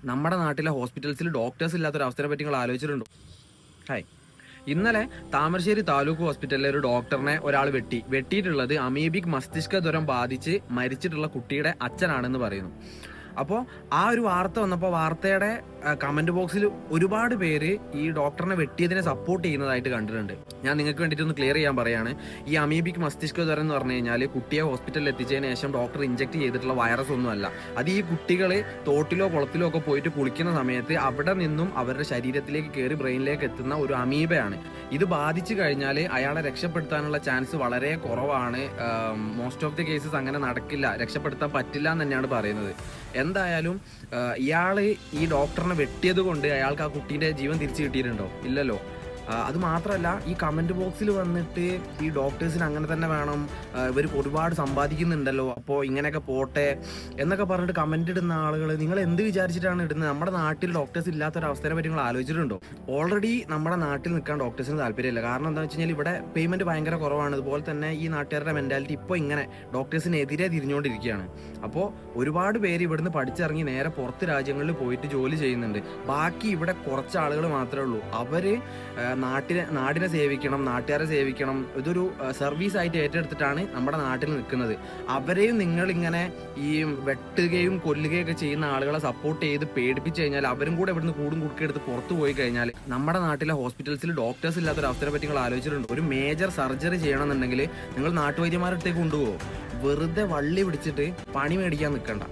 നമ്മുടെ നാട്ടിലെ ഹോസ്പിറ്റൽസിൽ ഡോക്ടേഴ്സ് ഇല്ലാത്തൊരവസ്ഥയെ പറ്റി നിങ്ങൾ ആലോചിച്ചിട്ടുണ്ടോ? ഹായ്, ഇന്നലെ താമരശ്ശേരി താലൂക്ക് ഹോസ്പിറ്റലിലെ ഒരു ഡോക്ടറിനെ ഒരാൾ വെട്ടിയിട്ടുള്ളത് അമീബിക് മസ്തിഷ്ക ജ്വരം ബാധിച്ച് മരിച്ചിട്ടുള്ള കുട്ടിയുടെ അച്ഛനാണെന്ന് പറയുന്നു. അപ്പോൾ ആ ഒരു വാർത്ത വന്നപ്പോൾ വാർത്തയുടെ കമന്റ് ബോക്സിൽ ഒരുപാട് പേര് ഈ ഡോക്ടറിനെ വെട്ടിയതിനെ സപ്പോർട്ട് ചെയ്യുന്നതായിട്ട് കണ്ടിട്ടുണ്ട്. ഞാൻ നിങ്ങൾക്ക് വേണ്ടിയിട്ട് ഒന്ന് ക്ലിയർ ചെയ്യാൻ പറയാണ്. ഈ അമീബിക് മസ്തിഷ്ക ജ്വരം എന്ന് പറഞ്ഞു കഴിഞ്ഞാൽ കുട്ടിയെ ഹോസ്പിറ്റലിൽ എത്തിച്ചതിന് ശേഷം ഡോക്ടർ ഇഞ്ചെക്ട് ചെയ്തിട്ടുള്ള വൈറസ് ഒന്നുമല്ല. അത് ഈ കുട്ടികൾ തോട്ടിലോ കുളത്തിലോ ഒക്കെ പോയിട്ട് കുളിക്കുന്ന സമയത്ത് അവിടെ നിന്നും അവരുടെ ശരീരത്തിലേക്ക് കയറി ബ്രെയിനിലേക്ക് എത്തുന്ന ഒരു അമീബയാണ്. ഇത് ബാധിച്ചു കഴിഞ്ഞാൽ അയാളെ രക്ഷപ്പെടുത്താനുള്ള ചാൻസ് വളരെ കുറവാണ്. മോസ്റ്റ് ഓഫ് ദി കേസസ് അങ്ങനെ നടക്കില്ല, രക്ഷപ്പെടുത്താൻ പറ്റില്ല എന്ന് തന്നെയാണ് പറയുന്നത്. എന്തായാലും ഇയാള് ഈ ഡോക്ടറിനെ വെട്ടിയത് കൊണ്ട് അയാൾക്ക് ആ കുട്ടീൻ്റെ ജീവൻ തിരിച്ചു കിട്ടിയിട്ടുണ്ടോ? ഇല്ലല്ലോ. അത് മാത്രമല്ല, ഈ കമന്റ് ബോക്സിൽ വന്നിട്ട് ഈ ഡോക്ടേഴ്സിന് അങ്ങനെ തന്നെ വേണം, ഇവർക്ക് ഒരുപാട് സമ്പാദിക്കുന്നുണ്ടല്ലോ, അപ്പോൾ ഇങ്ങനെയൊക്കെ പോട്ടെ എന്നൊക്കെ പറഞ്ഞിട്ട് കമന്റ് ഇടുന്ന ആളുകൾ നിങ്ങൾ എന്ത് വിചാരിച്ചിട്ടാണ് ഇടുന്നത്? നമ്മുടെ നാട്ടിൽ ഡോക്ടേഴ്സ് ഇല്ലാത്തൊരവസ്ഥയെ പറ്റി നിങ്ങൾ ആലോചിച്ചിട്ടുണ്ടോ? ഓൾറെഡി നമ്മുടെ നാട്ടിൽ നിൽക്കാൻ ഡോക്ടേഴ്സിന് താല്പര്യമില്ല. കാരണം എന്താ വെച്ച് കഴിഞ്ഞാൽ ഇവിടെ പേയ്മെന്റ് ഭയങ്കര കുറവാണ്. അതുപോലെ തന്നെ ഈ നാട്ടുകാരുടെ മെന്റാലിറ്റി ഇപ്പോൾ ഇങ്ങനെ ഡോക്ടേഴ്സിനെതിരെ തിരിഞ്ഞുകൊണ്ടിരിക്കുകയാണ്. അപ്പോൾ ഒരുപാട് പേര് ഇവിടുന്ന് പഠിച്ചിറങ്ങി നേരെ പുറത്ത് രാജ്യങ്ങളിൽ പോയിട്ട് ജോലി ചെയ്യുന്നുണ്ട്. ബാക്കി ഇവിടെ കുറച്ച് ആളുകൾ മാത്രമേ ഉള്ളൂ. അവര് നാടിനെ സേവിക്കണം, നാട്ടുകാരെ സേവിക്കണം, ഇതൊരു സർവീസ് ആയിട്ട് ഏറ്റെടുത്തിട്ടാണ് നമ്മുടെ നാട്ടിൽ നിൽക്കുന്നത്. അവരെയും നിങ്ങളിങ്ങനെ ഈ വെട്ടുകയും കൊല്ലുകയും ഒക്കെ ചെയ്യുന്ന ആളുകളെ സപ്പോർട്ട് ചെയ്ത് പേടിപ്പിച്ചു കഴിഞ്ഞാൽ അവരും കൂടെ ഇവിടുന്ന് കുടുക്കെടുത്ത് പുറത്തു പോയി കഴിഞ്ഞാൽ നമ്മുടെ നാട്ടിലെ ഹോസ്പിറ്റൽസിൽ ഡോക്ടേഴ്സ് ഇല്ലാത്തൊരവസ്ഥയെ പറ്റി നിങ്ങൾ ആലോചിച്ചിട്ടുണ്ട്? ഒരു മേജർ സർജറി ചെയ്യണമെന്നുണ്ടെങ്കിൽ നിങ്ങൾ നാട്ടുവൈദ്യന്മാരുടെ അടുത്തേക്ക് കൊണ്ടുപോകുമോ? വെറുതെ വള്ളി പിടിച്ചിട്ട് പണി മേടിക്കാൻ നിൽക്കണ്ട.